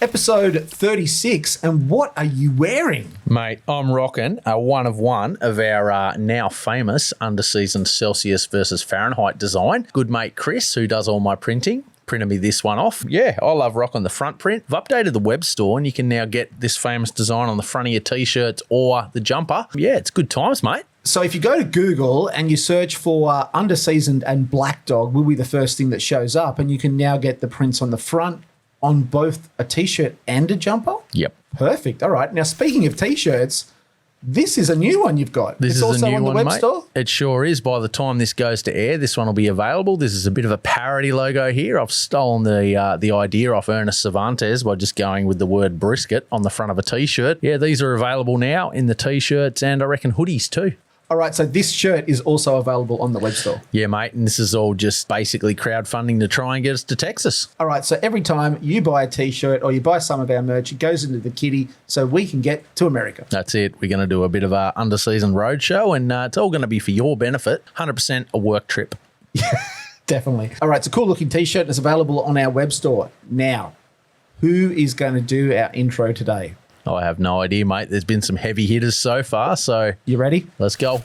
Episode 36, and what are you wearing? Mate, I'm rocking a one of our now famous under-season Celsius versus Fahrenheit design. Good mate Chris, who does all my printed me this one off. Yeah, I love rocking the front print. I've updated the web store and you can now get this famous design on the front of your t-shirts or the jumper. Yeah, it's good times, mate. So if you go to Google and you search for underseasoned and black dog, will be the first thing that shows up, and you can now get the prints on the front on both a t-shirt and a jumper? Yep. Perfect. All right. Now, speaking of t-shirts, this is a new one you've got. This it's is also a new on the one, web mate. store? It sure is. By the time this goes to air, this one will be available. This is a bit of a parody logo here. I've stolen the idea off Ernest Cervantes by just going with the word brisket on the front of a t-shirt. Yeah, these are available now in the t-shirts and I reckon hoodies too. All right, so this shirt is also available on the web store. Yeah, mate, and this is all just basically crowdfunding to try and get us to Texas. All right, so every time you buy a t-shirt or you buy some of our merch, it goes into the kitty so we can get to America. That's it. We're going to do a bit of a under-season roadshow, and it's all going to be for your benefit. 100% a work trip. Definitely. All right, it's a cool-looking t-shirt and it's available on our web store. Now, who is going to do our intro today? I have no idea, mate. There's been some heavy hitters so far, so... You ready? Let's go.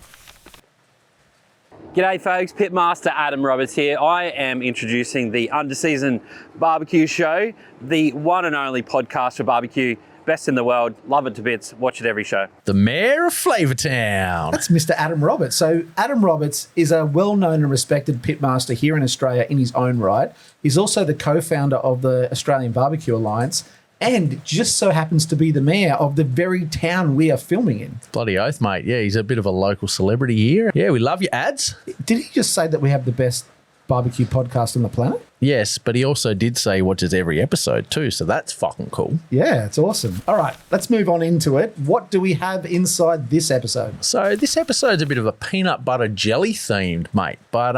G'day folks, Pitmaster Adam Roberts here. I am introducing the Underseason Barbecue Show, the one and only podcast for barbecue. Best in the world, love it to bits, watch it every show. The Mayor of Flavortown. That's Mr. Adam Roberts. So Adam Roberts is a well-known and respected pitmaster here in Australia in his own right. He's also the co-founder of the Australian Barbecue Alliance, and just so happens to be the mayor of the very town we are filming in. Bloody oath, mate. Yeah, he's a bit of a local celebrity here. Yeah, we love your ads. Did he just say that we have the best barbecue podcast on the planet? Yes, but he also did say he watches every episode too, so that's fucking cool. Yeah, it's awesome. All right, let's move on into it. What do we have inside this episode? So this episode's a bit of a peanut butter jelly themed, mate, but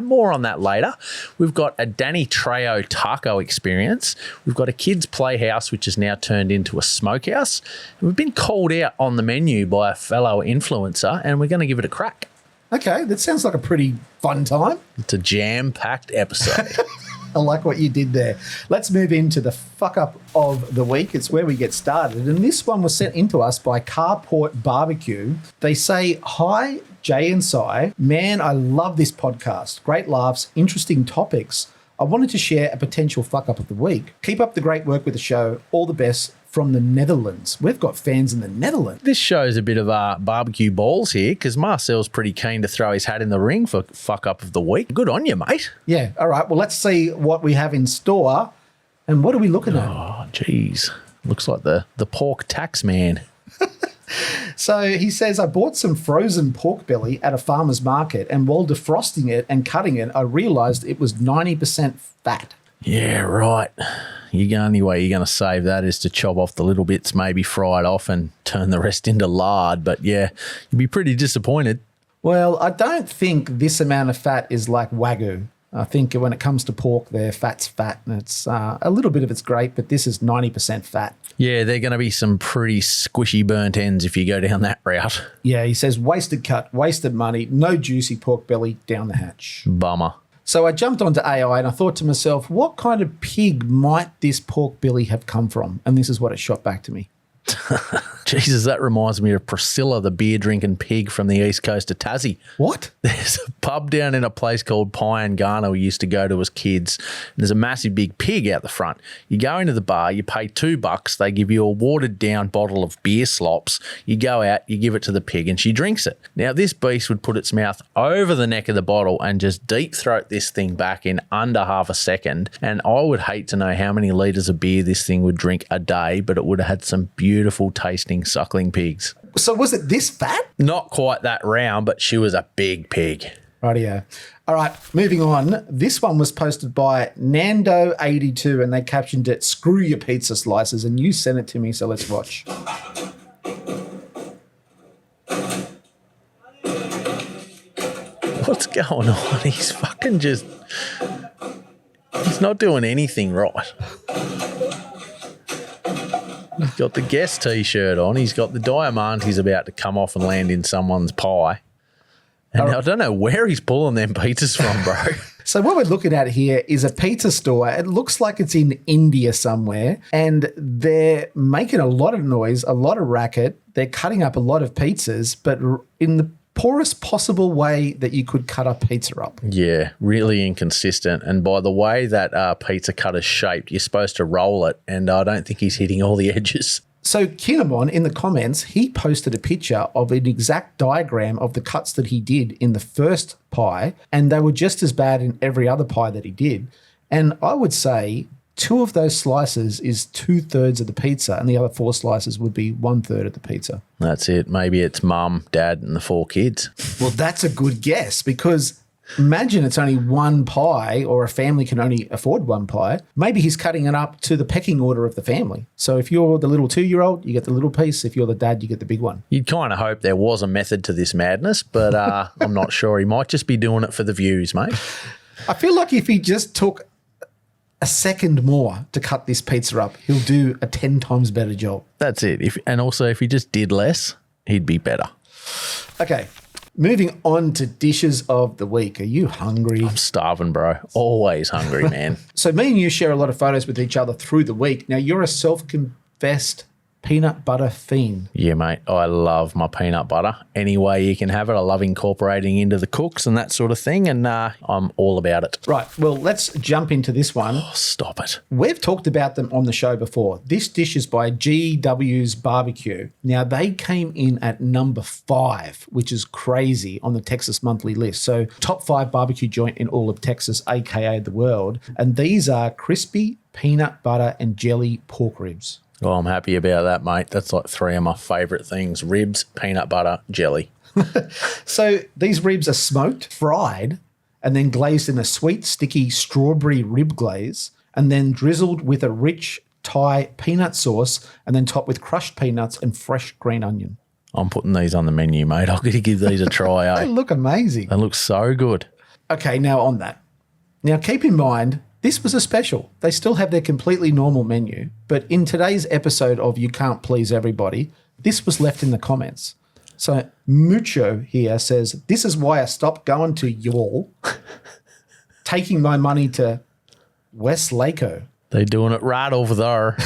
more on that later. We've got a Danny Trejo taco experience. We've got a kids playhouse, which is now turned into a smokehouse. And we've been called out on the menu by a fellow influencer, and we're going to give it a crack. Okay, that sounds like a pretty fun time. It's a jam-packed episode. I like what you did there. Let's move into the fuck-up of the week. It's where we get started. And this one was sent into us by Carport Barbecue. They say, "Hi, Jay and Si. Man, I love this podcast. Great laughs, interesting topics. I wanted to share a potential fuck-up of the week. Keep up the great work with the show. All the best. From the Netherlands." We've got fans in the Netherlands. This shows a bit of barbecue balls here because Marcel's pretty keen to throw his hat in the ring for fuck up of the week. Good on you, mate. Yeah. All right. Well, let's see what we have in store. And what are we looking at? Oh, geez. Looks like the pork tax man. So he says, "I bought some frozen pork belly at a farmer's market, and while defrosting it and cutting it, I realised it was 90% fat." Yeah, right. The only way you're going to save that is to chop off the little bits, maybe fry it off and turn the rest into lard. But yeah, you'd be pretty disappointed. Well, I don't think this amount of fat is like Wagyu. I think when it comes to pork there, fat's fat. And it's a little bit of it's great, but this is 90% fat. Yeah, they're going to be some pretty squishy burnt ends if you go down that route. Yeah, he says, wasted cut, wasted money, no juicy pork belly down the hatch. Bummer. So I jumped onto AI and I thought to myself, what kind of pig might this pork belly have come from? And this is what it shot back to me. Jesus, that reminds me of Priscilla, the beer-drinking pig from the east coast of Tassie. What? There's a pub down in a place called Pie and Ghana we used to go to as kids. And there's a massive big pig out the front. You go into the bar, you pay $2, they give you a watered-down bottle of beer slops. You go out, you give it to the pig, and she drinks it. Now, this beast would put its mouth over the neck of the bottle and just deep-throat this thing back in under half a second. And I would hate to know how many litres of beer this thing would drink a day, but it would have had some beautiful tasting suckling pigs. So was it this fat? Not quite that round, but she was a big pig. Rightio. All right, moving on. This one was posted by Nando82 and they captioned it, "Screw your pizza slices," and you sent it to me, so let's watch. What's going on? He's fucking just... He's not doing anything right. He's got the guest t-shirt on. He's got the Diamante's about to come off and land in someone's pie. And I don't know where he's pulling them pizzas from, bro. So what we're looking at here is a pizza store. It looks like it's in India somewhere, and they're making a lot of noise, a lot of racket. They're cutting up a lot of pizzas, but in the poorest possible way that you could cut a pizza up. Yeah, really inconsistent. And by the way that pizza cutter's shaped, you're supposed to roll it, and I don't think he's hitting all the edges. So Kinnamon, in the comments, he posted a picture of an exact diagram of the cuts that he did in the first pie, and they were just as bad in every other pie that he did. And I would say 2 of those slices is 2/3 of the pizza, and the other 4 slices would be 1/3 of the pizza. That's it. Maybe it's mum, dad, and the 4 kids. Well, that's a good guess, because imagine it's only one pie, or a family can only afford one pie. Maybe he's cutting it up to the pecking order of the family. So if you're the little 2-year-old, you get the little piece. If you're the dad, you get the big one. You'd kind of hope there was a method to this madness, but I'm not sure. He might just be doing it for the views, mate. I feel like if he just took a second more to cut this pizza up, he'll do a 10 times better job. That's it. And also, if he just did less, he'd be better. Okay. Moving on to dishes of the week. Are you hungry? I'm starving, bro. Always hungry, man. So me and you share a lot of photos with each other through the week. Now, you're a self-confessed peanut butter fiend. Yeah, mate. I love my peanut butter. Any way you can have it. I love incorporating into the cooks and that sort of thing, and I'm all about it. Right. Well, let's jump into this one. Oh, stop it. We've talked about them on the show before. This dish is by GW's BBQ. Now, they came in at number 5, which is crazy on the Texas Monthly list. So, top 5 barbecue joint in all of Texas, aka the world. And these are crispy peanut butter and jelly pork ribs. Oh, I'm happy about that, mate. That's like 3 of my favourite things. Ribs, peanut butter, jelly. So these ribs are smoked, fried, and then glazed in a sweet, sticky strawberry rib glaze, and then drizzled with a rich Thai peanut sauce, and then topped with crushed peanuts and fresh green onion. I'm putting these on the menu, mate. I've got to give these a try, They eh? look amazing. They look so good. Okay, now on that. Now keep in mind, this was a special. They still have their completely normal menu, but in today's episode of You Can't Please Everybody, this was left in the comments. So Mucho here says, this is why I stopped going to y'all, taking my money to West Laco. They're doing it right over there.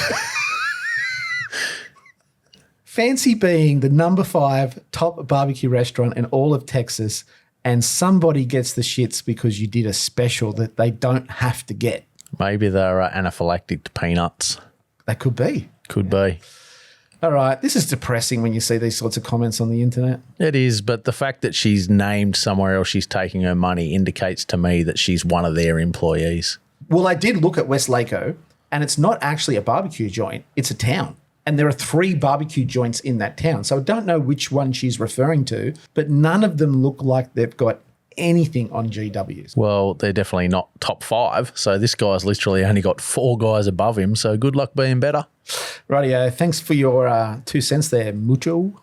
Fancy being the number 5 top barbecue restaurant in all of Texas, and somebody gets the shits because you did a special that they don't have to get. Maybe they're anaphylactic to peanuts. They could be. Could be. All right. This is depressing when you see these sorts of comments on the internet. It is, but the fact that she's named somewhere else she's taking her money indicates to me that she's one of their employees. Well, I did look at West Laco, and it's not actually a barbecue joint. It's a town. And there are 3 barbecue joints in that town. So I don't know which one she's referring to, but none of them look like they've got anything on GW's. Well, they're definitely not top 5. So this guy's literally only got 4 guys above him. So good luck being better. Rightio. Thanks for your 2 cents there, Mucho.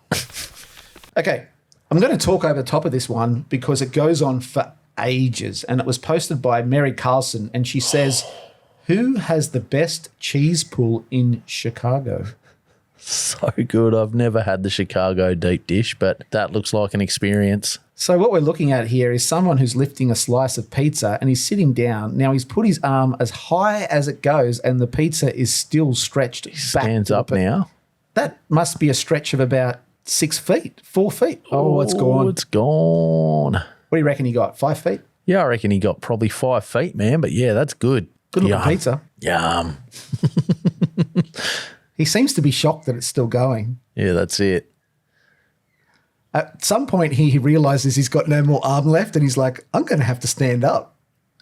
Okay. I'm going to talk over the top of this one because it goes on for ages. And it was posted by Mary Carlson. And she says, who has the best cheese pool in Chicago? So good. I've never had the Chicago deep dish, but that looks like an experience. So what we're looking at here is someone who's lifting a slice of pizza and he's sitting down. Now he's put his arm as high as it goes and the pizza is still stretched back. Stands up now. That must be a stretch of about 6 feet, 4 feet. Oh, it's gone. It's gone. What do you reckon he got, 5 feet? Yeah, I reckon he got probably 5 feet, man. But yeah, that's good. Good looking pizza. Yum. He seems to be shocked that it's still going. Yeah, that's it. At some point, he realizes he's got no more arm left and he's like, I'm going to have to stand up.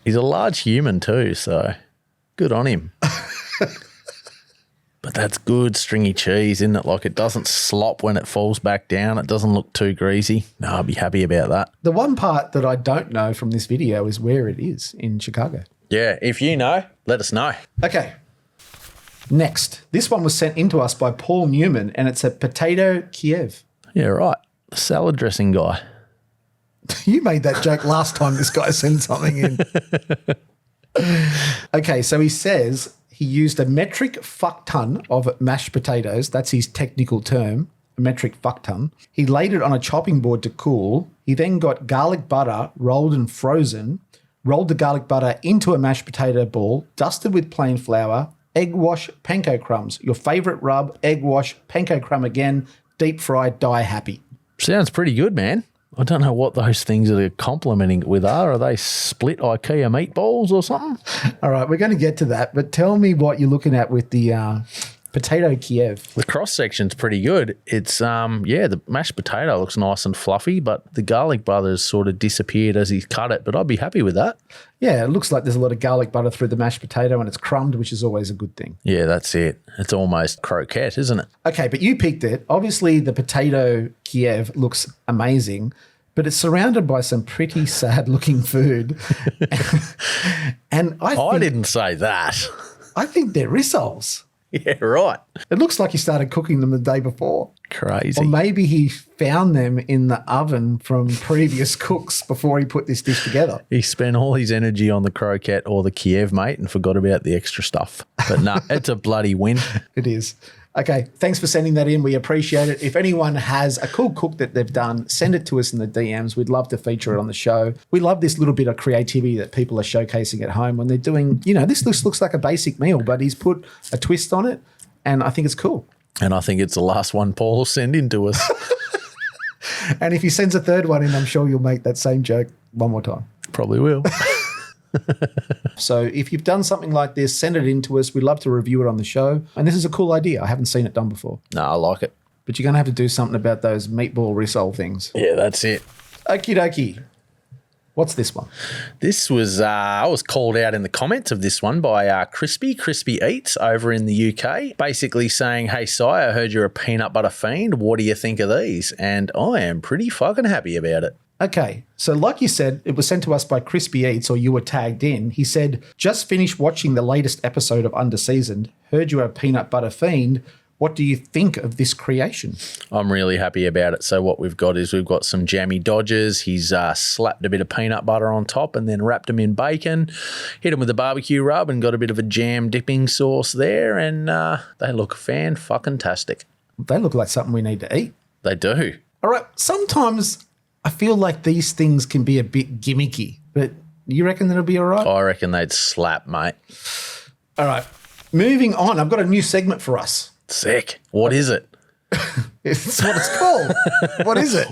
He's a large human too, so good on him. But that's good stringy cheese, isn't it? Like it doesn't slop when it falls back down. It doesn't look too greasy. No, I'd be happy about that. The one part that I don't know from this video is where it is in Chicago. Yeah, if you know, let us know. Okay. Next, this one was sent in to us by Paul Newman, and it's a potato Kiev. Yeah, right. The salad dressing guy. You made that joke last time this guy sent something in. Okay, so he says he used a metric fuck ton of mashed potatoes. That's his technical term, a metric fuck ton. He laid it on a chopping board to cool. He then got garlic butter rolled and frozen, rolled the garlic butter into a mashed potato ball, dusted with plain flour, egg wash, panko crumbs. Your favourite rub, egg wash, panko crumb again, deep fried, die happy. Sounds pretty good, man. I don't know what those things that are complimenting it with are. Are they split IKEA meatballs or something? All right, we're going to get to that, but tell me what you're looking at with the potato Kiev. The cross section's pretty good. It's the mashed potato looks nice and fluffy, but the garlic butter's sort of disappeared as he's cut it. But I'd be happy with that. Yeah, it looks like there's a lot of garlic butter through the mashed potato and it's crumbed, which is always a good thing. Yeah, that's it. It's almost croquette, isn't it? Okay, but you picked it. Obviously, the potato Kiev looks amazing, but it's surrounded by some pretty sad-looking food. And I didn't say that. I think they're rissoles. Yeah, right. It looks like he started cooking them the day before. Crazy. Or maybe he found them in the oven from previous cooks before he put this dish together. He spent all his energy on the croquette or the Kiev, mate, and forgot about the extra stuff. But no, it's a bloody win. It is. Okay, thanks for sending that in. We appreciate it. If anyone has a cool cook that they've done, send it to us in the DMs. We'd love to feature it on the show. We love this little bit of creativity that people are showcasing at home when they're doing, this looks like a basic meal, but he's put a twist on it, and I think it's cool. And I think it's the last one Paul will send in to us. And if he sends a third one in, I'm sure you'll make that same joke one more time. Probably will. So if you've done something like this, send it in to us. We'd love to review it on the show. And this is a cool idea. I haven't seen it done before. No, I like it. But you're going to have to do something about those meatball rissole things. Yeah, that's it. Okie dokie. What's this one? This was, I was called out in the comments of this one by Crispy Eats over in the UK, basically saying, hey, Si, I heard you're a peanut butter fiend. What do you think of these? And I am pretty fucking happy about it. Okay, so like you said, it was sent to us by Crispy Eats, or you were tagged in. He said, just finished watching the latest episode of Underseasoned. Heard you're a peanut butter fiend. What do you think of this creation? I'm really happy about it. So what we've got is we've got some jammy Dodgers. He's slapped a bit of peanut butter on top and then wrapped them in bacon, hit them with a barbecue rub and got a bit of a jam dipping sauce there, and they look fan-fucking-tastic. They look like something we need to eat. They do. All right, sometimes I feel like these things can be a bit gimmicky, but you reckon that'll be all right? I reckon they'd slap, mate. All right, moving on. I've got a new segment for us. Sick. What is it? It's what it's called. What is it?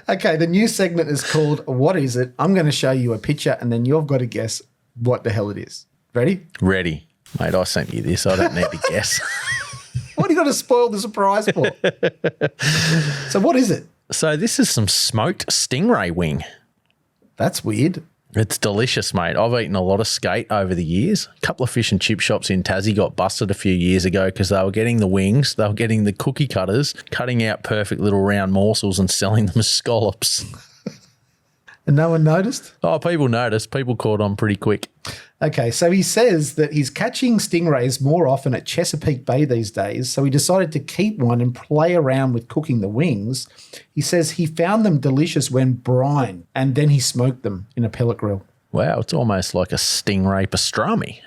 Okay, the new segment is called What Is It? I'm going to show you a picture and then you've got to guess what the hell it is. Ready? Ready. Mate, I sent you this. I don't need to guess. What are you going to spoil the surprise for? So what is it? So this is some smoked stingray wing. That's weird. It's delicious, mate. I've eaten a lot of skate over the years. A couple of fish and chip shops in Tassie got busted a few years ago because they were getting the wings, they were getting the cookie cutters, cutting out perfect little round morsels and selling them as scallops. And no one noticed? Oh, people noticed. People caught on pretty quick. Okay, so he says that he's catching stingrays more often at Chesapeake Bay these days, so he decided to keep one and play around with cooking the wings. He says he found them delicious when brined, and then he smoked them in a pellet grill. Wow, it's almost like a stingray pastrami.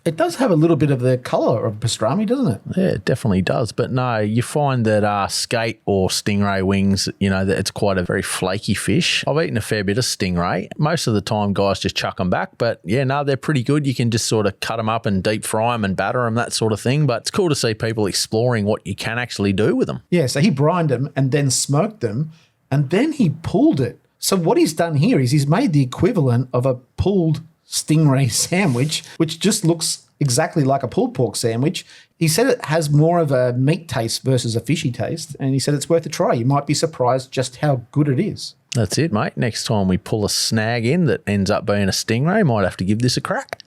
It does have a little bit of the colour of pastrami, doesn't it? Yeah, it definitely does. But no, you find that skate or stingray wings, that it's quite a very flaky fish. I've eaten a fair bit of stingray. Most of the time, guys just chuck them back. But yeah, no, they're pretty good. You can just sort of cut them up and deep fry them and batter them, that sort of thing. But it's cool to see people exploring what you can actually do with them. Yeah, so he brined them and then smoked them, and then he pulled it. So what he's done here is he's made the equivalent of a pulled stingray sandwich, which just looks exactly like a pulled pork sandwich. He said it has more of a meat taste versus a fishy taste, and he said it's worth a try. You might be surprised just how good it is. That's it, mate. Next time we pull a snag in that ends up being a stingray, might have to give this a crack.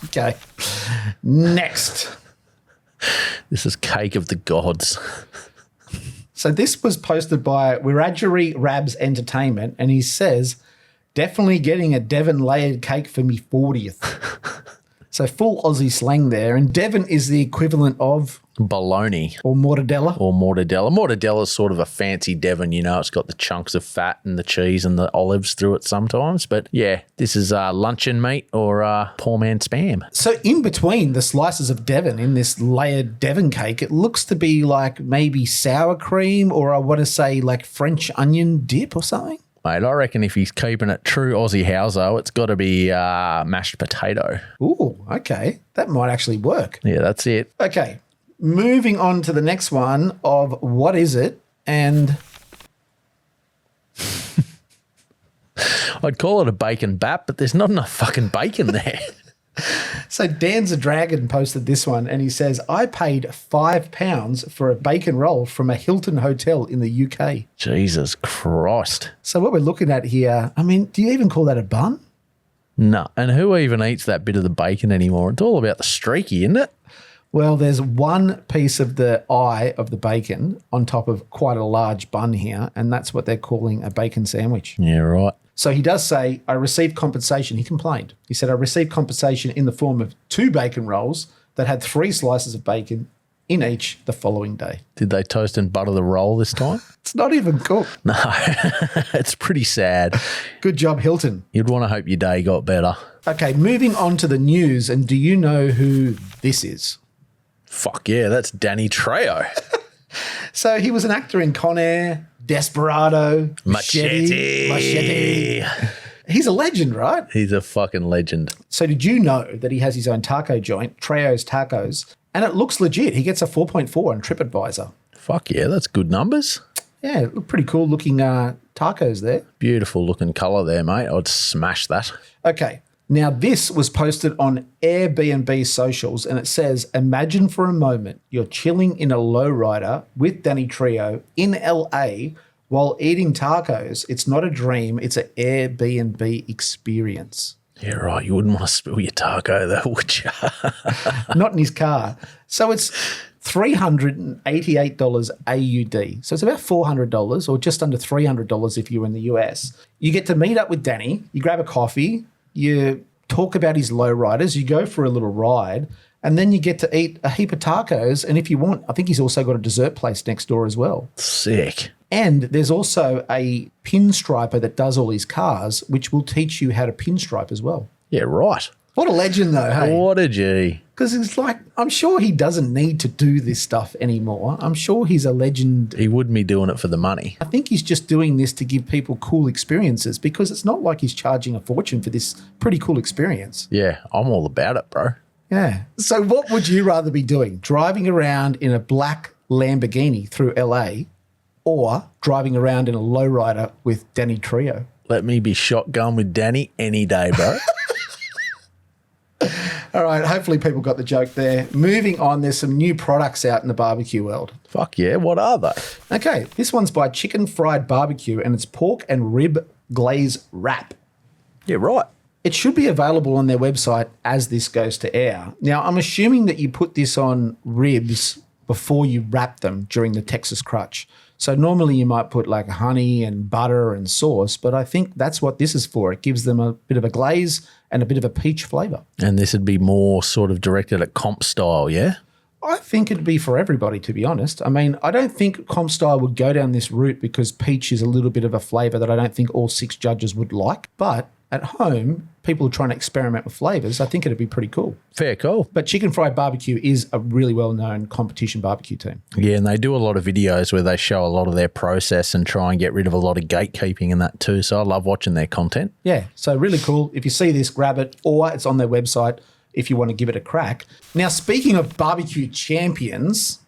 Okay. Next. This is cake of the gods. So this was posted by Wiradjuri Rabs Entertainment, and he says, definitely getting a Devon layered cake for me 40th. So full Aussie slang there. And Devon is the equivalent of bologna. Or mortadella. Or mortadella. Mortadella is sort of a fancy Devon, it's got the chunks of fat and the cheese and the olives through it sometimes. But yeah, this is luncheon meat or poor man spam. So in between the slices of Devon in this layered Devon cake, it looks to be like maybe sour cream or I want to say like French onion dip or something. Mate, I reckon if he's keeping it true Aussie houso, it's got to be mashed potato. Ooh, okay. That might actually work. Yeah, that's it. Okay. Moving on to the next one of what is it? And I'd call it a bacon bap, but there's not enough fucking bacon there. so Dan's a Dragon posted this one and he says, I paid £5 for a bacon roll from a Hilton hotel in the UK. Jesus Christ. So what we're looking at here, I mean, do you even call that a bun? No. And who even eats that bit of the bacon anymore? It's all about the streaky, isn't it? Well, there's one piece of the eye of the bacon on top of quite a large bun here, and that's what they're calling a bacon sandwich. Yeah, right. So he does say, I received compensation. He complained. He said, I received compensation in the form of 2 bacon rolls that had 3 slices of bacon in each the following day. Did they toast and butter the roll this time? It's not even cooked. No, it's pretty sad. Good job, Hilton. You'd want to hope your day got better. Okay, moving on to the news. And do you know who this is? Fuck yeah, that's Danny Trejo. So he was an actor in Con Air, Desperado, Machete. He's a legend, right? He's a fucking legend. So did you know that he has his own taco joint, Trejo's Tacos, and it looks legit. He gets a 4.4 on TripAdvisor. Fuck yeah, that's good numbers. Yeah, look pretty cool looking tacos there. Beautiful looking colour there, mate. I'd smash that. Okay. Now, this was posted on Airbnb socials, and it says, imagine for a moment you're chilling in a lowrider with Danny Trejo in LA while eating tacos. It's not a dream. It's an Airbnb experience. Yeah, right. You wouldn't want to spill your taco though, would you? Not in his car. So it's $388 AUD. So it's about $400 or just under $300 if you're in the US. You get to meet up with Danny. You grab a coffee. You talk about his lowriders, you go for a little ride, and then you get to eat a heap of tacos. And if you want, I think he's also got a dessert place next door as well. Sick. And there's also a pinstriper that does all his cars, which will teach you how to pinstripe as well. Yeah, right. What a legend though, hey? What a G. Because it's like, I'm sure he doesn't need to do this stuff anymore. I'm sure he's a legend. He wouldn't be doing it for the money. I think he's just doing this to give people cool experiences because it's not like he's charging a fortune for this pretty cool experience. Yeah, I'm all about it, bro. Yeah. So what would you rather be doing? Driving around in a black Lamborghini through LA or driving around in a lowrider with Danny Trejo? Let me be shotgun with Danny any day, bro. All right, hopefully people got the joke there. Moving on, there's some new products out in the barbecue world. Fuck yeah, what are they? Okay, this one's by Chicken Fried Barbecue and it's pork and rib glaze wrap. Yeah, right. It should be available on their website as this goes to air. Now, I'm assuming that you put this on ribs before you wrap them during the Texas Crutch. So normally you might put like honey and butter and sauce, but I think that's what this is for. It gives them a bit of a glaze and a bit of a peach flavour. And this would be more sort of directed at comp style, yeah? I think it'd be for everybody, to be honest. I mean, I don't think comp style would go down this route because peach is a little bit of a flavour that I don't think all 6 judges would like. But at home, people are trying to experiment with flavours. I think it'd be pretty cool. Fair call. But Chicken Fried Barbecue is a really well-known competition barbecue team. Yeah, and they do a lot of videos where they show a lot of their process and try and get rid of a lot of gatekeeping and that too. So I love watching their content. Yeah, so really cool. If you see this, grab it, or it's on their website if you want to give it a crack. Now, speaking of barbecue champions,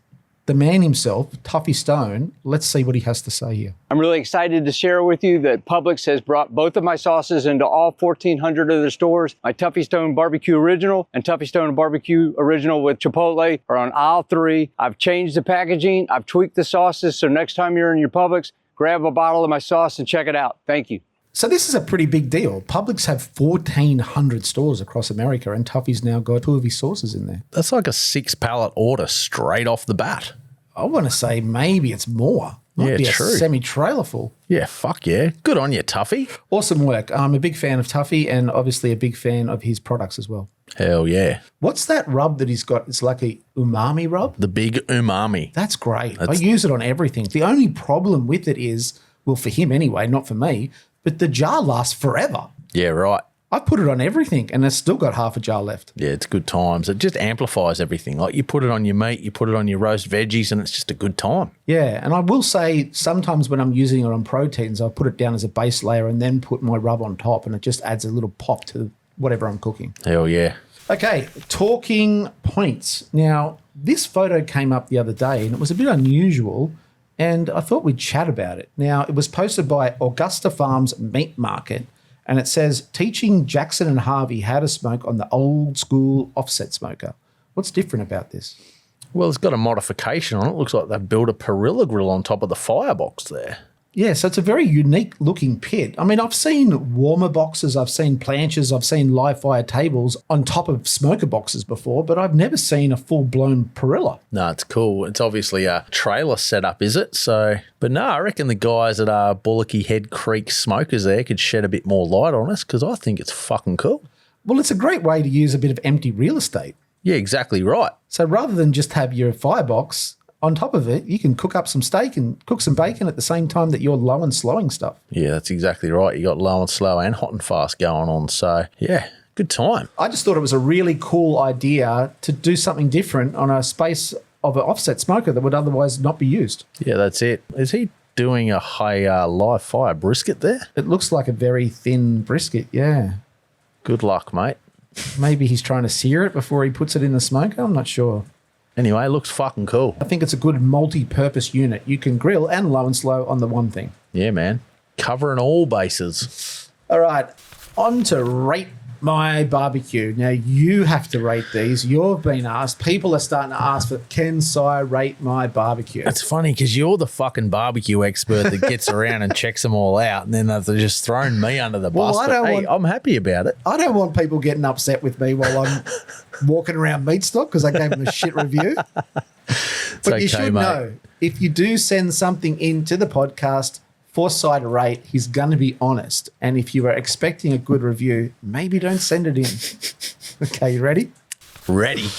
the man himself, Tuffy Stone, let's see what he has to say here. I'm really excited to share with you that Publix has brought both of my sauces into all 1,400 of their stores. My Tuffy Stone Barbecue Original and Tuffy Stone Barbecue Original with Chipotle are on aisle 3. I've changed the packaging. I've tweaked the sauces. So next time you're in your Publix, grab a bottle of my sauce and check it out. Thank you. So this is a pretty big deal. Publix have 1,400 stores across America and Tuffy's now got 2 of his sauces in there. That's like a 6-pallet order straight off the bat. I want to say maybe it's more. Might be true. A semi-trailer full. Yeah, fuck yeah. Good on you, Tuffy. Awesome work. I'm a big fan of Tuffy and obviously a big fan of his products as well. Hell yeah. What's that rub that he's got? It's like a umami rub? The big umami. That's great. I use it on everything. The only problem with it is, well, for him anyway, not for me, but the jar lasts forever. Yeah, right. I've put it on everything and it's still got half a jar left. Yeah, it's good times. It just amplifies everything. Like you put it on your meat, you put it on your roast veggies, and it's just a good time. Yeah, and I will say sometimes when I'm using it on proteins, I'll put it down as a base layer and then put my rub on top, and it just adds a little pop to whatever I'm cooking. Hell yeah. Okay, talking points. Now, this photo came up the other day and it was a bit unusual, and I thought we'd chat about it. Now, it was posted by Augusta Farms Meat Market, and it says, teaching Jackson and Harvey how to smoke on the old school offset smoker. What's different about this? Well, it's got a modification on it. It looks like they built a Perilla grill on top of the firebox there. Yeah, so it's a very unique looking pit. I mean, I've seen warmer boxes, I've seen planches, I've seen live fire tables on top of smoker boxes before, but I've never seen a full-blown Perilla. No, it's cool. It's obviously a trailer setup, is it? But no, I reckon the guys at Bullocky Head Creek Smokers there could shed a bit more light on us, because I think it's fucking cool. Well, it's a great way to use a bit of empty real estate. Yeah, exactly right. So rather than just have your firebox, on top of it, you can cook up some steak and cook some bacon at the same time that you're low and slowing stuff. Yeah, that's exactly right. You got low and slow and hot and fast going on. So, yeah, good time. I just thought it was a really cool idea to do something different on a space of an offset smoker that would otherwise not be used. Yeah, that's it. Is he doing a high live fire brisket there? It looks like a very thin brisket, yeah. Good luck, mate. Maybe he's trying to sear it before he puts it in the smoker. I'm not sure. Anyway, it looks fucking cool. I think it's a good multi-purpose unit. You can grill and low and slow on the one thing. Yeah, man. Covering all bases. All right, on to rate my barbecue. Now, you have to rate these. You've been asked. People are starting to ask for, can Si rate my barbecue? It's funny because you're the fucking barbecue expert that gets around and checks them all out, and then they've just thrown me under the bus. I'm happy about it. I don't want people getting upset with me while I'm walking around meat stock because I gave them a shit review. But you should know, if you do send something into the podcast for Si to rate, he's going to be honest. And if you are expecting a good review, maybe don't send it in. Okay, you ready? Ready.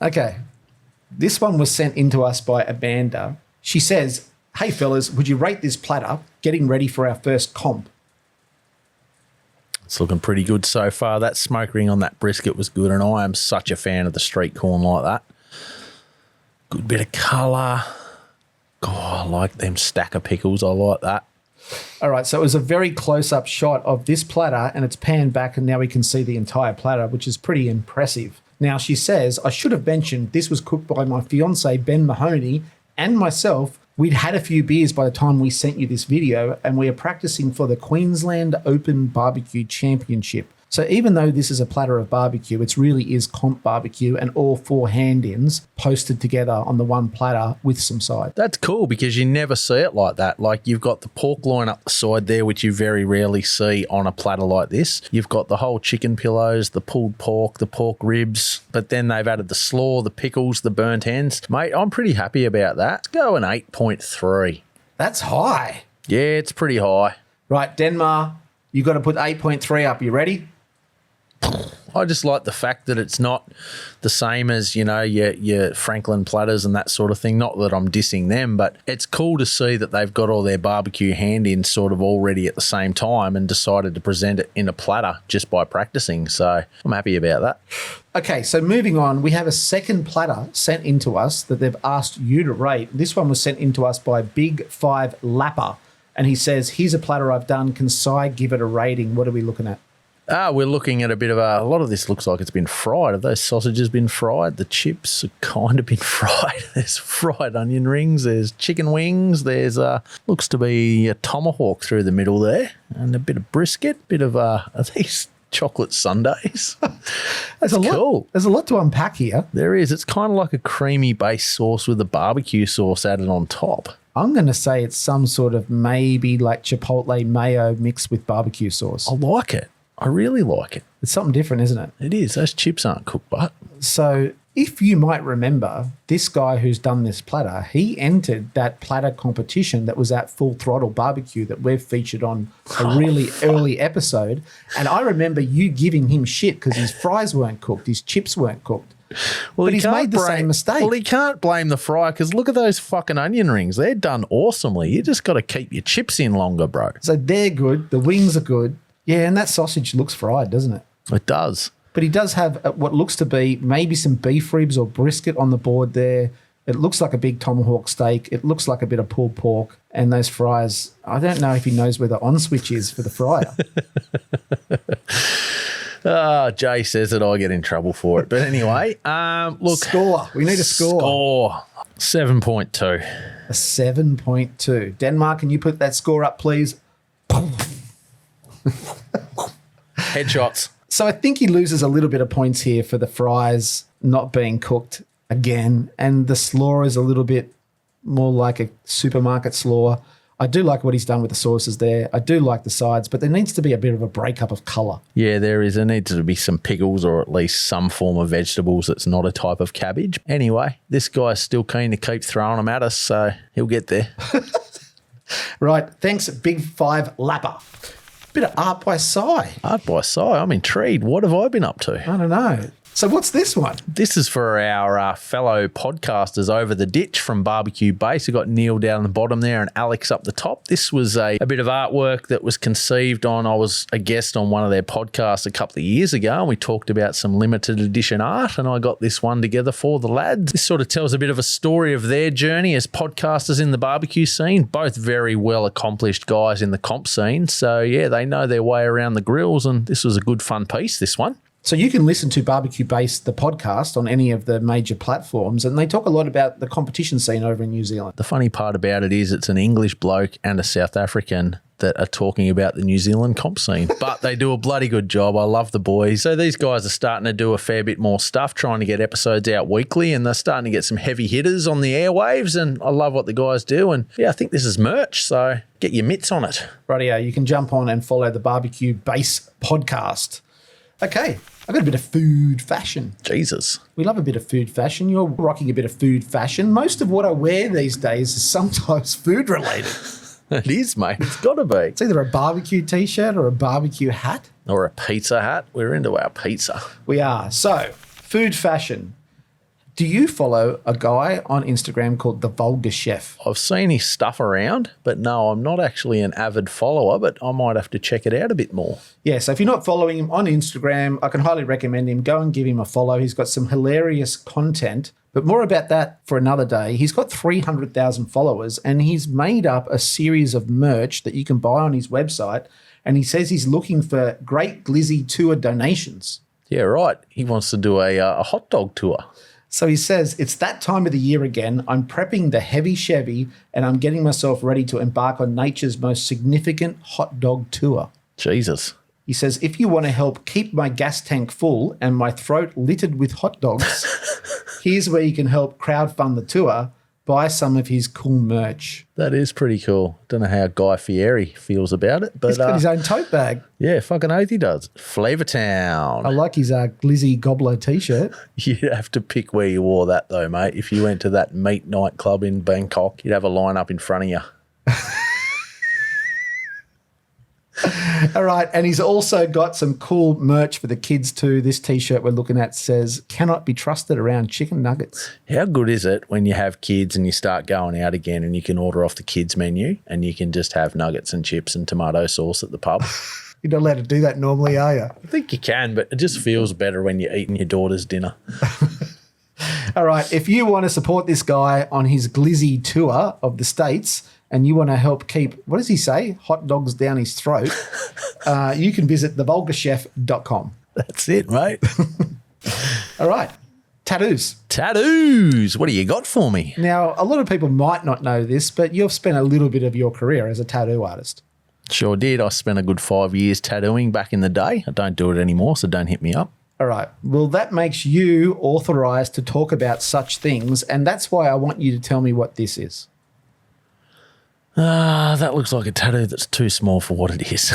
Okay. This one was sent in to us by Amanda. She says, hey, fellas, would you rate this platter getting ready for our first comp? It's looking pretty good so far. That smoke ring on that brisket was good, and I am such a fan of the street corn like that. Good bit of colour. Oh, I like them stack of pickles. I like that. All right, so it was a very close-up shot of this platter, and it's panned back, and now we can see the entire platter, which is pretty impressive. Now, she says, I should have mentioned this was cooked by my fiancé, Ben Mahoney, and myself. We'd had a few beers by the time we sent you this video, and we are practicing for the Queensland Open Barbecue Championship. So even though this is a platter of barbecue, it really is comp barbecue and all four hand-ins posted together on the one platter with some side. That's cool because you never see it like that. Like you've got the pork loin up the side there, which you very rarely see on a platter like this. You've got the whole chicken pillows, the pulled pork, the pork ribs, but then they've added the slaw, the pickles, the burnt ends. Mate, I'm pretty happy about that. Let's go an 8.3. That's high. Yeah, it's pretty high. Right, Denmark, you got to put 8.3 up. You ready? I just like the fact that it's not the same as, you know, your Franklin platters and that sort of thing. Not that I'm dissing them, but it's cool to see that they've got all their barbecue hand-ins sort of already at the same time and decided to present it in a platter just by practicing. So I'm happy about that. Okay, so moving on, we have a second platter sent into us that they've asked you to rate. This one was sent into us by Big Five Lapper, and he says, here's a platter I've done. Can Si give it a rating? What are we looking at? We're looking at a lot of this looks like it's been fried. Have those sausages been fried? The chips have kind of been fried. There's fried onion rings. There's chicken wings. There's looks to be a tomahawk through the middle there, and a bit of brisket, bit of are these chocolate sundaes? That's cool. There's a lot to unpack here. There is. It's kind of like a creamy base sauce with a barbecue sauce added on top. I'm going to say it's some sort of maybe like chipotle mayo mixed with barbecue sauce. I like it. I really like it. It's something different, isn't it? It is. Those chips aren't cooked, but. So if you might remember, this guy who's done this platter, he entered that platter competition that was at Full Throttle Barbecue that we've featured on a really early episode. And I remember you giving him shit because his fries weren't cooked, his chips weren't cooked. Well, but he's made the same mistake. Well, he can't blame the fryer because look at those fucking onion rings. They're done awesomely. You just got to keep your chips in longer, bro. So they're good. The wings are good. Yeah, and that sausage looks fried, doesn't it? It does. But he does have what looks to be maybe some beef ribs or brisket on the board there. It looks like a big tomahawk steak. It looks like a bit of pulled pork. And those fries, I don't know if he knows where the on switch is for the fryer. Jay says that I get in trouble for it. But anyway, look. Score. We need a score. Score. 7.2. A 7.2. Denmark, can you put that score up, please? Headshots. So I think he loses a little bit of points here for the fries not being cooked again. And the slaw is a little bit more like a supermarket slaw. I do like what he's done with the sauces there. I do like the sides, but there needs to be a bit of a breakup of colour. Yeah, there is. There needs to be some pickles or at least some form of vegetables that's not a type of cabbage. Anyway, this guy's still keen to keep throwing them at us, so he'll get there. Right. Thanks, Big Five Lapper. Bit of art by Cy. Art by Cy. I'm intrigued. What have I been up to? I don't know. So what's this one? This is for our fellow podcasters over the ditch from Barbecue Base. We've got Neil down the bottom there and Alex up the top. This was a bit of artwork that was conceived on, I was a guest on one of their podcasts a couple of years ago, and we talked about some limited edition art, and I got this one together for the lads. This sort of tells a bit of a story of their journey as podcasters in the barbecue scene, both very well accomplished guys in the comp scene. So yeah, they know their way around the grills, and this was a good fun piece, this one. So you can listen to Barbecue Base, the podcast, on any of the major platforms, and they talk a lot about the competition scene over in New Zealand. The funny part about it is it's an English bloke and a South African that are talking about the New Zealand comp scene, but they do a bloody good job. I love the boys. So these guys are starting to do a fair bit more stuff, trying to get episodes out weekly, and they're starting to get some heavy hitters on the airwaves, and I love what the guys do. And yeah, I think this is merch, so get your mitts on it. Rightio, you can jump on and follow the Barbecue Base podcast. Okay, I've got a bit of food fashion. Jesus. We love a bit of food fashion. You're rocking a bit of food fashion. Most of what I wear these days is sometimes food related. It is, mate. It's got to be. It's either a barbecue t-shirt or a barbecue hat. Or a pizza hat. We're into our pizza. We are. So, food fashion. Do you follow a guy on Instagram called the Vulgar Chef? I've seen his stuff around, but no, I'm not actually an avid follower, but I might have to check it out a bit more. Yeah, so if you're not following him on Instagram, I can highly recommend him. Go and give him a follow. He's got some hilarious content, but more about that for another day. He's got 300,000 followers, and he's made up a series of merch that you can buy on his website, and he says he's looking for Great Glizzy Tour donations. Yeah, right. He wants to do a hot dog tour. So he says, it's that time of the year again. I'm prepping the heavy Chevy and I'm getting myself ready to embark on nature's most significant hot dog tour. Jesus. He says, if you want to help keep my gas tank full and my throat littered with hot dogs, here's where you can help crowdfund the tour. Buy some of his cool merch. That is pretty cool. Don't know how Guy Fieri feels about it, but He's got his own tote bag. Yeah, fucking oath he does. Flavortown. I like his Glizzy Gobbler t-shirt. You'd have to pick where you wore that though, mate. If you went to that meat nightclub in Bangkok, you'd have a line up in front of you. All right, and he's also got some cool merch for the kids too. This t-shirt we're looking at says, cannot be trusted around chicken nuggets. How good is it when you have kids and you start going out again and you can order off the kids menu and you can just have nuggets and chips and tomato sauce at the pub? You're not allowed to do that normally, are you? I think you can, but it just feels better when you're eating your daughter's dinner. All right, if you want to support this guy on his Glizzy tour of the States and you want to help keep, what does he say, hot dogs down his throat, you can visit thevulgarchef.com. That's it, mate. All right, tattoos. Tattoos. What do you got for me? Now, a lot of people might not know this, but you've spent a little bit of your career as a tattoo artist. Sure did. I spent a good 5 years tattooing back in the day. I don't do it anymore, so don't hit me up. All right. Well, that makes you authorized to talk about such things, and that's why I want you to tell me what this is. That looks like a tattoo that's too small for what it is.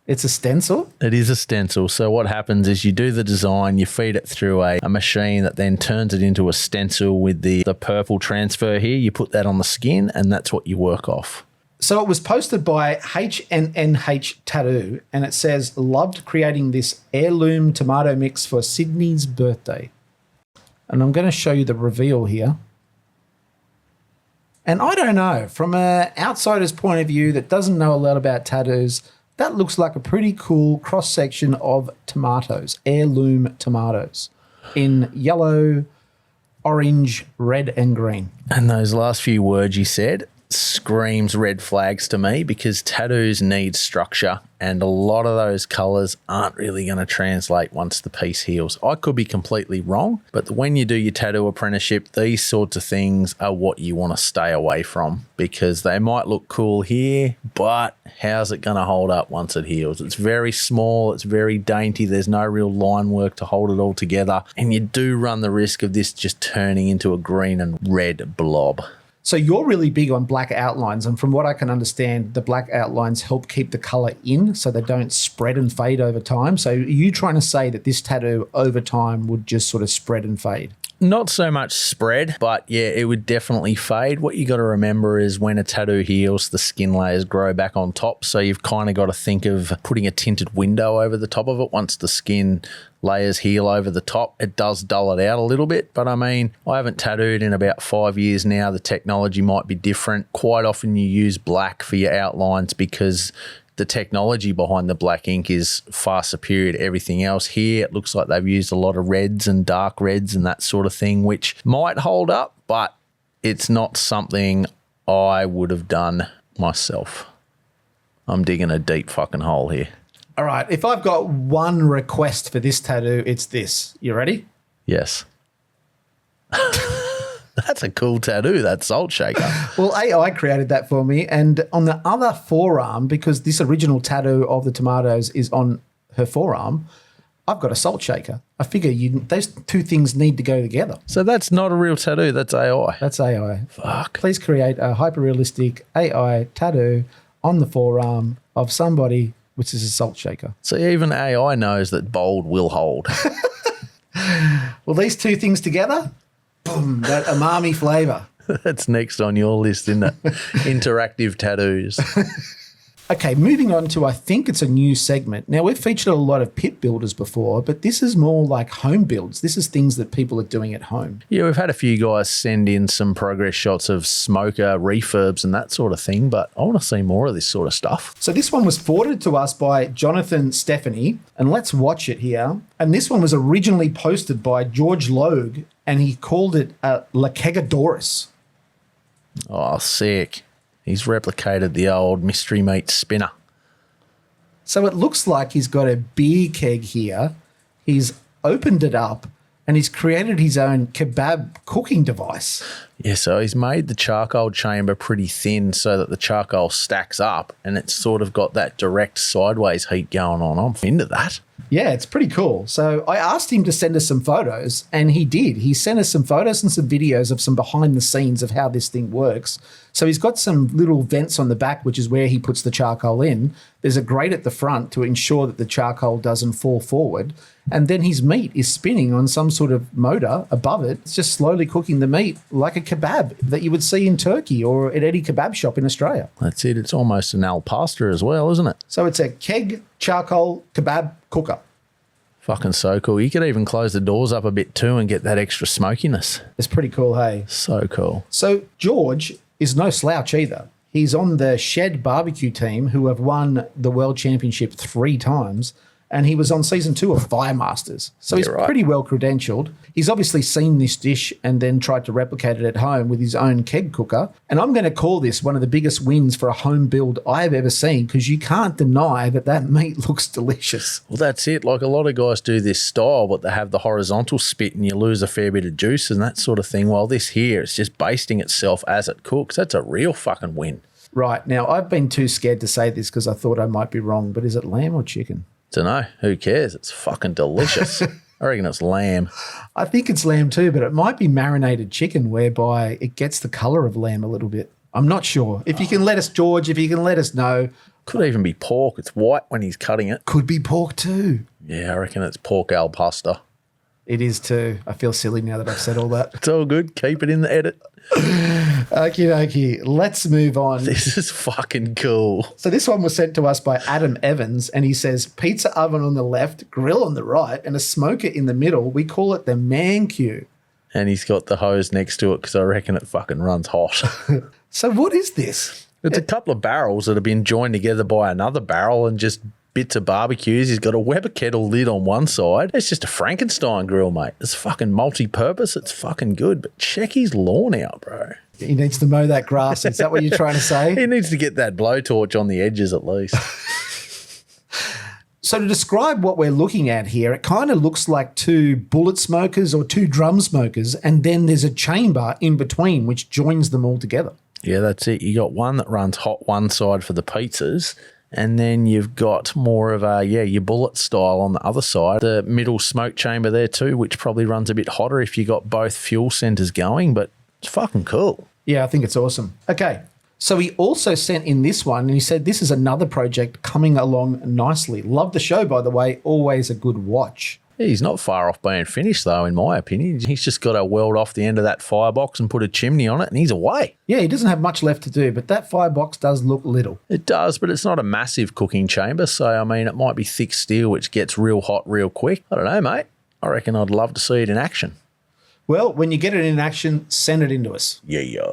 It's a stencil? It is a stencil. So what happens is you do the design, you feed it through a machine that then turns it into a stencil with the purple transfer here. You put that on the skin, and that's what you work off. So it was posted by HNNH Tattoo, and it says, loved creating this heirloom tomato mix for Sydney's birthday. And I'm going to show you the reveal here. And I don't know, from an outsider's point of view that doesn't know a lot about tattoos, That looks like a pretty cool cross-section of tomatoes, heirloom tomatoes, in yellow, orange, red, and green. And those last few words you said screams red flags to me, because tattoos need structure, and a lot of those colours aren't really going to translate once the piece heals. I could be completely wrong, but when you do your tattoo apprenticeship, these sorts of things are what you want to stay away from, because they might look cool here, but how's it going to hold up once it heals? It's very small, it's very dainty, there's no real line work to hold it all together, and you do run the risk of this just turning into a green and red blob. So you're really big on black outlines, and from what I can understand, the black outlines help keep the colour in so they don't spread and fade over time. So are you trying to say that this tattoo over time would just sort of spread and fade? Not so much spread, but yeah, it would definitely fade. What you got to remember is when a tattoo heals, the skin layers grow back on top. So you've kind of got to think of putting a tinted window over the top of it. Once the skin layers heal over the top, it does dull it out a little bit. But I mean, I haven't tattooed in about 5 years now. The technology might be different. Quite often you use black for your outlines because the technology behind the black ink is far superior to everything else. Here, it looks like they've used a lot of reds and dark reds and that sort of thing, which might hold up, but it's not something I would have done myself. I'm digging a deep fucking hole here. All right, if I've got one request for this tattoo, it's this. You ready? Yes. That's a cool tattoo, that salt shaker. Well, AI created that for me. And on the other forearm, because this original tattoo of the tomatoes is on her forearm, I've got a salt shaker. I figure those two things need to go together. So that's not a real tattoo, that's AI. That's AI. Fuck. Please create a hyper-realistic AI tattoo on the forearm of somebody, which is a salt shaker. So even AI knows that bold will hold. Well, these two things together, boom, that umami flavour. That's next on your list, isn't it? Interactive tattoos. Okay, moving on to, I think it's a new segment. Now, we've featured a lot of pit builders before, but this is more like home builds. This is things that people are doing at home. Yeah, we've had a few guys send in some progress shots of smoker, refurbs and that sort of thing, but I want to see more of this sort of stuff. So this one was forwarded to us by Jonathan Stephanie, and let's watch it here. And this one was originally posted by George Logue, and he called it Lakegadoris. Oh, sick. He's replicated the old mystery meat spinner. So it looks like he's got a beer keg here. He's opened it up and he's created his own kebab cooking device. Yeah, so he's made the charcoal chamber pretty thin so that the charcoal stacks up and it's sort of got that direct sideways heat going on. I'm into that. Yeah, it's pretty cool. So I asked him to send us some photos, and he did. He sent us some photos and some videos of some behind the scenes of how this thing works. So he's got some little vents on the back, which is where he puts the charcoal in. There's a grate at the front to ensure that the charcoal doesn't fall forward. And then his meat is spinning on some sort of motor above it. It's just slowly cooking the meat like a kebab that you would see in Turkey or at any kebab shop in Australia. That's it. It's almost an al pastor as well, isn't it? So it's a keg charcoal kebab cooker. Fucking so cool. You could even close the doors up a bit too and get that extra smokiness. It's pretty cool, hey? So cool. So George is no slouch either. He's on the Shed Barbecue team who have won the World Championship 3 times, and he was on season 2 of Fire Masters. So he's pretty well credentialed. He's obviously seen this dish and then tried to replicate it at home with his own keg cooker. And I'm going to call this one of the biggest wins for a home build I've ever seen, because you can't deny that that meat looks delicious. Well, that's it. Like a lot of guys do this style, but they have the horizontal spit and you lose a fair bit of juice and that sort of thing. While this here, it's just basting itself as it cooks. That's a real fucking win. Right. Now, I've been too scared to say this because I thought I might be wrong, but is it lamb or chicken? Dunno. Who cares? It's fucking delicious. I reckon it's lamb. I think it's lamb too, but it might be marinated chicken whereby it gets the colour of lamb a little bit. I'm not sure. If you can let us, George, if you can let us know. Could even be pork. It's white when he's cutting it. Could be pork too. Yeah, I reckon it's pork al pasta. It is too. I feel silly now that I've said all that. It's all good. Keep it in the edit. Okie dokie. Let's move on. This is fucking cool. So this one was sent to us by Adam Evans, and he says, pizza oven on the left, grill on the right, and a smoker in the middle. We call it the Mancaves. And he's got the hose next to it because I reckon it fucking runs hot. So what is this? It's a couple of barrels that have been joined together by another barrel and just bits of barbecues. He's got a Weber kettle lid on one side. It's just a Frankenstein grill, mate. It's fucking multi-purpose. It's fucking good. But check his lawn out, bro. He needs to mow that grass. Is that what you're trying to say? He needs to get that blowtorch on the edges at least. So to describe what we're looking at here, it kind of looks like two bullet smokers or two drum smokers, and then there's a chamber in between which joins them all together. Yeah, that's it. You got one that runs hot one side for the pizzas, and then you've got more of a, your bullet style on the other side. The middle smoke chamber there too, which probably runs a bit hotter if you got both fuel centers going, but it's fucking cool. Yeah, I think it's awesome. Okay. So he also sent in this one and he said, this is another project coming along nicely. Love the show, by the way. Always a good watch. Yeah, he's not far off being finished, though, in my opinion. He's just got to weld off the end of that firebox and put a chimney on it, and he's away. Yeah, he doesn't have much left to do, but that firebox does look little. It does, but it's not a massive cooking chamber, so, I mean, it might be thick steel, which gets real hot real quick. I don't know, mate. I reckon I'd love to see it in action. Well, when you get it in action, send it into us. Yeah.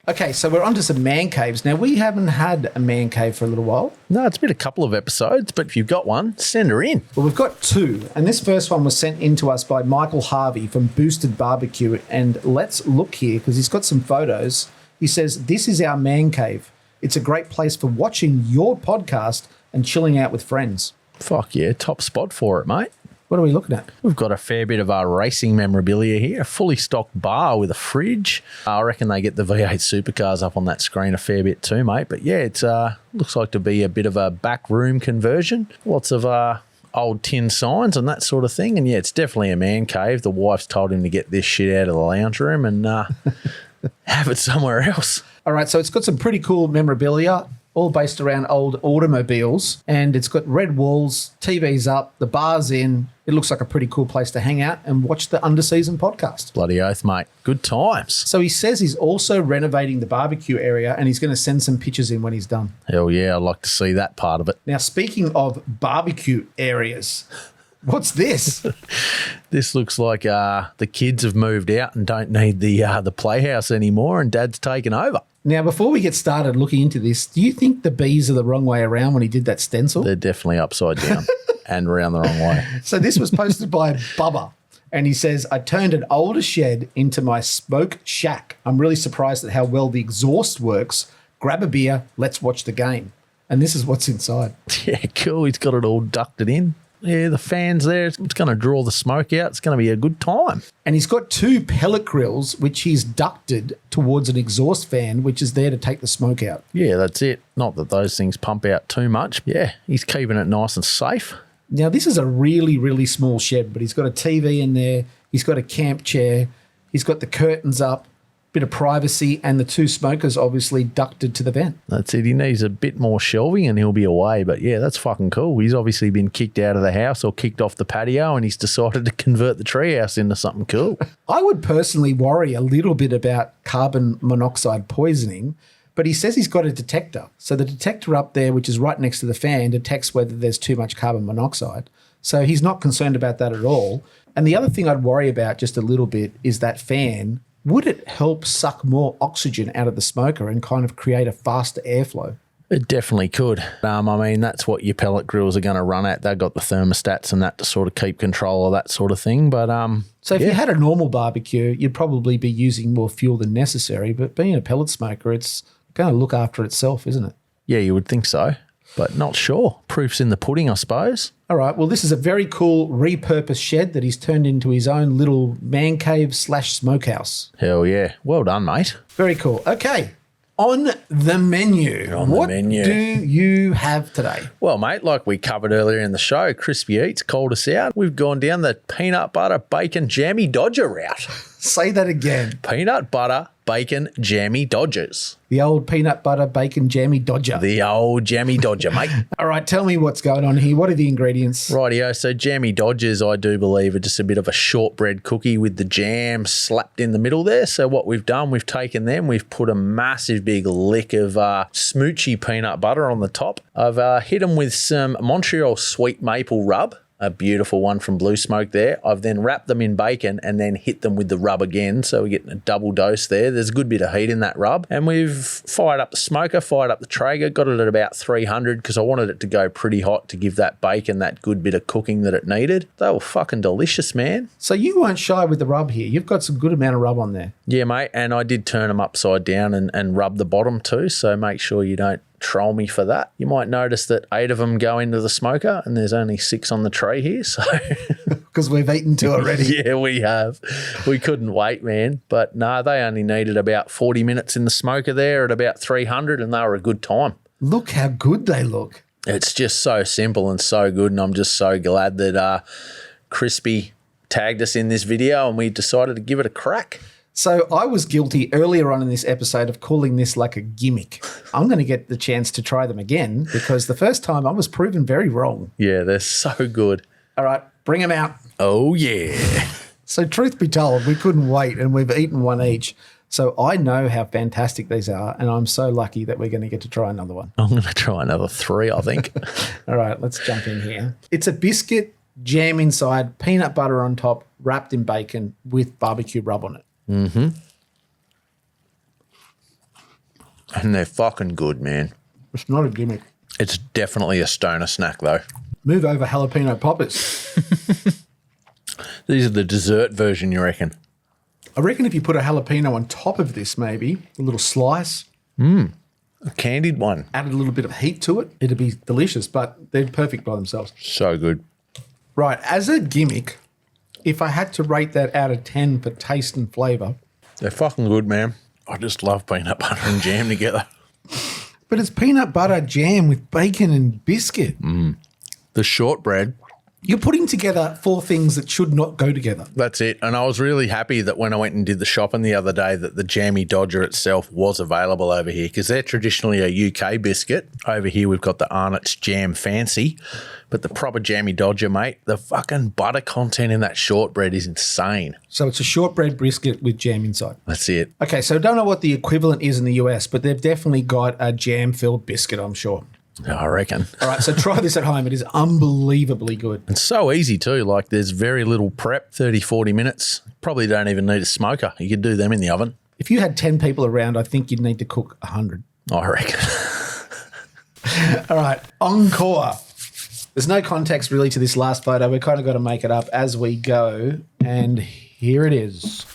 Okay, so we're on to some man caves. Now, we haven't had a man cave for a little while. No, it's been a couple of episodes, but if you've got one, send her in. Well, we've got two, and this first one was sent in to us by Michael Harvey from Boosted Barbecue. And let's look here because he's got some photos. He says, this is our man cave. It's a great place for watching your podcast and chilling out with friends. Fuck yeah, top spot for it, mate. What are we looking at? We've got a fair bit of our racing memorabilia here, a fully stocked bar with a fridge. I reckon they get the V8 supercars up on that screen a fair bit too, mate. But yeah, it looks like to be a bit of a back room conversion. Lots of old tin signs and that sort of thing. And yeah, it's definitely a man cave. The wife's told him to get this shit out of the lounge room and have it somewhere else. All right, so it's got some pretty cool memorabilia, all based around old automobiles, and it's got red walls, TV's up, the bar's in. It looks like a pretty cool place to hang out and watch the Underseason podcast. Bloody oath, mate. Good times. So he says he's also renovating the barbecue area and he's going to send some pictures in when he's done. Hell yeah, I'd like to see that part of it. Now, speaking of barbecue areas, what's this? This looks like the kids have moved out and don't need the playhouse anymore and Dad's taken over. Now, before we get started looking into this, do you think the bees are the wrong way around when he did that stencil? They're definitely upside down and around the wrong way. So this was posted by Bubba, and he says, I turned an older shed into my smoke shack. I'm really surprised at how well the exhaust works. Grab a beer, let's watch the game. And this is what's inside. Yeah, cool. He's got it all ducted in. Yeah, the fan's there. It's going to draw the smoke out. It's going to be a good time. And he's got two pellet grills, which he's ducted towards an exhaust fan, which is there to take the smoke out. Yeah, that's it. Not that those things pump out too much. Yeah, he's keeping it nice and safe. Now, this is a really, really small shed, but he's got a TV in there. He's got a camp chair. He's got the curtains up, bit of privacy, and the two smokers obviously ducted to the vent. That's it. He needs a bit more shelving and he'll be away. But yeah, that's fucking cool. He's obviously been kicked out of the house or kicked off the patio and he's decided to convert the treehouse into something cool. I would personally worry a little bit about carbon monoxide poisoning, but he says he's got a detector. So the detector up there, which is right next to the fan, detects whether there's too much carbon monoxide. So he's not concerned about that at all. And the other thing I'd worry about just a little bit is that fan. Would it help suck more oxygen out of the smoker and kind of create a faster airflow? It definitely could. I mean, that's what your pellet grills are going to run at. They've got the thermostats and that to sort of keep control of that sort of thing. But so if you had a normal barbecue, you'd probably be using more fuel than necessary. But being a pellet smoker, it's going to look after itself, isn't it? Yeah, you would think so, but not sure. Proof's in the pudding, I suppose. All right. Well, this is a very cool repurposed shed that he's turned into his own little man cave / smokehouse. Hell yeah. Well done, mate. Very cool. Okay. On the menu. What do you have today? Well, mate, like we covered earlier in the show, Crispy Eats called us out. We've gone down the peanut butter, bacon, jammy Dodger route. Say that again. Peanut butter, bacon, jammy Dodgers. The old peanut butter, bacon, jammy Dodger. The old jammy Dodger, mate. All right, tell me what's going on here. What are the ingredients? Rightio. So jammy Dodgers, I do believe, are just a bit of a shortbread cookie with the jam slapped in the middle there. So what we've done, we've taken them, we've put a massive big lick of smoochy peanut butter on the top. I've hit them with some Montreal sweet maple rub. a beautiful one from Blue Smoke there. I've then wrapped them in bacon and then hit them with the rub again. So we're getting a double dose there. There's a good bit of heat in that rub. And we've fired up the smoker, fired up the Traeger, got it at about 300 because I wanted it to go pretty hot to give that bacon that good bit of cooking that it needed. They were fucking delicious, man. So you weren't shy with the rub here. You've got some good amount of rub on there. Yeah, mate. And I did turn them upside down and rub the bottom too. So make sure you don't troll me for that. You might notice that 8 of them go into the smoker and there's only 6 on the tray here. So because we've eaten 2 already. Yeah, we have. We couldn't wait, man. But no, they only needed about 40 minutes in the smoker there at about 300 and they were a good time. Look how good they look. It's just so simple and so good, and I'm just so glad that Crispy tagged us in this video and we decided to give it a crack. So I was guilty earlier on in this episode of calling this like a gimmick. I'm going to get the chance to try them again because the first time I was proven very wrong. Yeah, they're so good. All right, bring them out. Oh, yeah. So truth be told, we couldn't wait and we've eaten one each. So I know how fantastic these are and I'm so lucky that we're going to get to try another one. I'm going to try another 3, I think. All right, let's jump in here. It's a biscuit, jam inside, peanut butter on top, wrapped in bacon with barbecue rub on it. Mm-hmm. And they're fucking good, man. It's not a gimmick. It's definitely a stoner snack, though. Move over jalapeno poppers. These are the dessert version, you reckon? I reckon if you put a jalapeno on top of this, maybe, a little slice. A candied one. Added a little bit of heat to it, it'd be delicious, but they're perfect by themselves. So good. Right, as a gimmick, if I had to rate that out of 10 for taste and flavour. They're fucking good, man. I just love peanut butter and jam together. But it's peanut butter jam with bacon and biscuit. The shortbread. You're putting together 4 things that should not go together. That's it. And I was really happy that when I went and did the shopping the other day that the Jammy Dodger itself was available over here because they're traditionally a UK biscuit. Over here we've got the Arnott's Jam Fancy, but the proper Jammy Dodger, mate, the fucking butter content in that shortbread is insane. So it's a shortbread biscuit with jam inside. That's it. Okay, so I don't know what the equivalent is in the US, but they've definitely got a jam-filled biscuit, I'm sure. I reckon. All right, so try this at home. It is unbelievably good. It's so easy too. Like there's very little prep, 30, 40 minutes. Probably don't even need a smoker. You could do them in the oven. If you had 10 people around, I think you'd need to cook 100. I reckon. All right, Encore. There's no context really to this last photo. We've kind of got to make it up as we go. And here it is.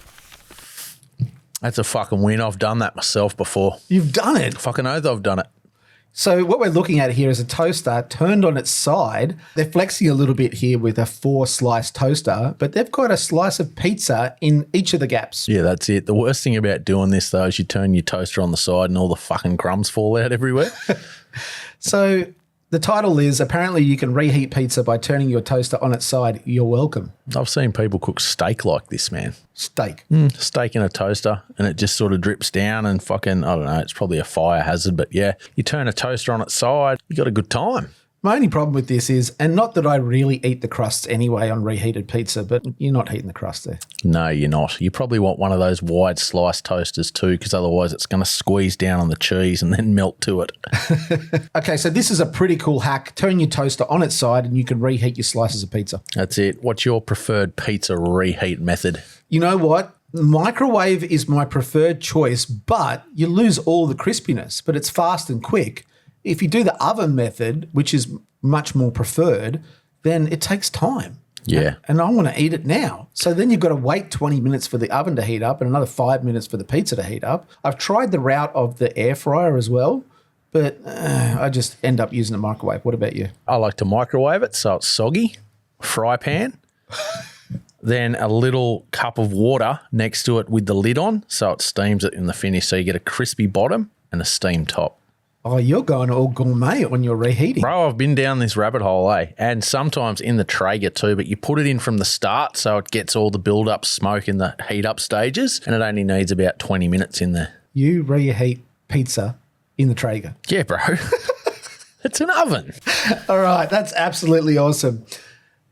That's a fucking win. I've done that myself before. You've done it. Fucking oath I've done it. So what we're looking at here is a toaster turned on its side. They're flexing a little bit here with a 4-slice toaster, but they've got a slice of pizza in each of the gaps. Yeah, that's it. The worst thing about doing this, though, is you turn your toaster on the side and all the fucking crumbs fall out everywhere. So the title is, apparently you can reheat pizza by turning your toaster on its side. You're welcome. I've seen people cook steak like this, man. Steak. Steak in a toaster and it just sort of drips down and fucking, I don't know, it's probably a fire hazard, but yeah, you turn a toaster on its side, you got a good time. My only problem with this is, and not that I really eat the crusts anyway on reheated pizza, but you're not heating the crust there. No, you're not. You probably want one of those wide slice toasters too, because otherwise it's going to squeeze down on the cheese and then melt to it. Okay, so this is a pretty cool hack. Turn your toaster on its side and you can reheat your slices of pizza. That's it. What's your preferred pizza reheat method? You know what? Microwave is my preferred choice, but you lose all the crispiness, but it's fast and quick. If you do the oven method, which is much more preferred, then it takes time. Yeah. And I want to eat it now. So then you've got to wait 20 minutes for the oven to heat up and another 5 minutes for the pizza to heat up. I've tried the route of the air fryer as well, but I just end up using the microwave. What about you? I like to microwave it so it's soggy, fry pan, then a little cup of water next to it with the lid on so it steams it in the finish so you get a crispy bottom and a steamed top. Oh, you're going all gourmet when you're reheating. Bro, I've been down this rabbit hole, and sometimes in the Traeger too, but you put it in from the start so it gets all the build-up smoke in the heat-up stages, and it only needs about 20 minutes in there. You reheat pizza in the Traeger. Yeah, bro. It's an oven. All right, that's absolutely awesome.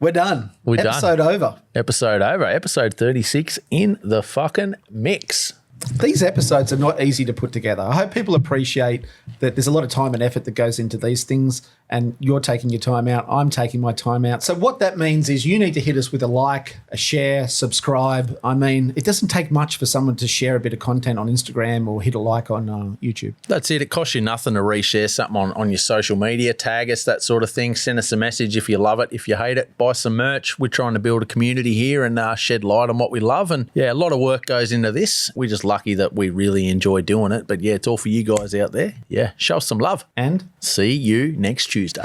We're done. We're done. Episode over. Episode over. Episode 36 in the fucking mix. These episodes are not easy to put together. I hope people appreciate that there's a lot of time and effort that goes into these things, and you're taking your time out. I'm taking my time out. So what that means is you need to hit us with a like, a share, subscribe. I mean, it doesn't take much for someone to share a bit of content on Instagram or hit a like on YouTube. That's it. It costs you nothing to reshare something on your social media, tag us, that sort of thing. Send us a message if you love it. If you hate it, buy some merch. We're trying to build a community here and shed light on what we love. And yeah, a lot of work goes into this. We're just lucky that we really enjoy doing it. But yeah, it's all for you guys out there. Yeah, show us some love. And see you next Tuesday.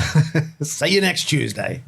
see you next Tuesday.